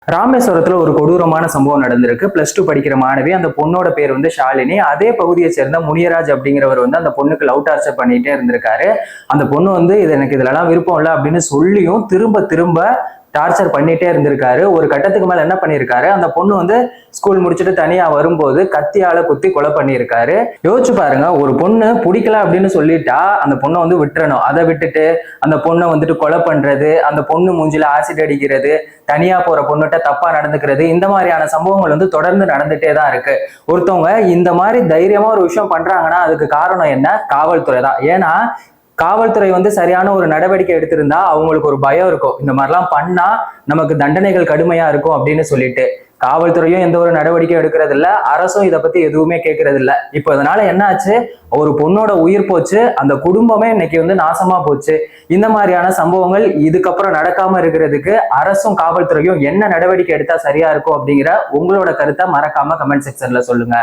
ராமேஸ்வரத்துல ஒரு கொடூரமான சம்பவம் நடந்திருக்கு. +2 படிக்கிற மாணவி, அந்த பொண்ணோட பேர் ஷாலினி. அதே பகுதியை சேர்ந்த முனியராஜ் அப்படிங்கிறவர் அந்த பொண்ணுக்கு லவ் டார்ச்சர் பண்ணிட்டே இருந்திருக்காரு. அந்த பொண்ணு இது எனக்கு இதுலலாம் விருப்பம் இல்லை அப்படின்னு சொல்லியும் திரும்ப திரும்ப டார்ச்சர் பண்ணிட்டே இருந்திருக்காரு. ஒரு கட்டத்துக்கு மேல என்ன பண்ணிருக்காரு, அந்த பொண்ணு ஸ்கூல் முடிச்சுட்டு தனியா வரும்போது கத்தியால குத்தி கொலை பண்ணியிருக்காரு. யோசிச்சு பாருங்க, ஒரு பொண்ணு பிடிக்கல அப்படின்னு சொல்லிட்டா அந்த பொண்ணை விட்டுறணும். அதை விட்டுட்டு அந்த பொண்ணை கொலை பண்றது, அந்த பொண்ணு மூஞ்சில ஆசிட் அடிக்கிறது, தனியா போற பொண்ணுகிட்ட தப்பா நடந்துக்கிறது, இந்த மாதிரியான சம்பவங்கள் தொடர்ந்து நடந்துட்டே தான் இருக்கு. ஒருத்தவங்க இந்த மாதிரி தைரியமா ஒரு விஷயம் பண்றாங்கன்னா அதுக்கு காரணம் என்ன? காவல்துறை தான். ஏன்னா காவல்துறை சரியான ஒரு நடவடிக்கை எடுத்திருந்தா அவங்களுக்கு ஒரு பயம் இருக்கும், இந்த மாதிரிலாம் பண்ணா நமக்கு தண்டனைகள் கடுமையா இருக்கும் அப்படின்னு சொல்லிட்டு. காவல்துறையும் எந்த ஒரு நடவடிக்கை எடுக்கிறது இல்ல, அரசும் இதை பத்தி எதுவுமே கேட்கறது இல்ல. இப்போ இதனால என்ன ஆச்சு, ஒரு பொண்ணோட உயிர் போச்சு, அந்த குடும்பமே இன்னைக்கு நாசமா போச்சு. இந்த மாதிரியான சம்பவங்கள் இதுக்கப்புறம் நடக்காம இருக்கிறதுக்கு அரசும் காவல்துறையும் என்ன நடவடிக்கை எடுத்தா சரியா இருக்கும் அப்படிங்கிற உங்களோட கருத்தை மறக்காம கமெண்ட் செக்ஷன்ல சொல்லுங்க.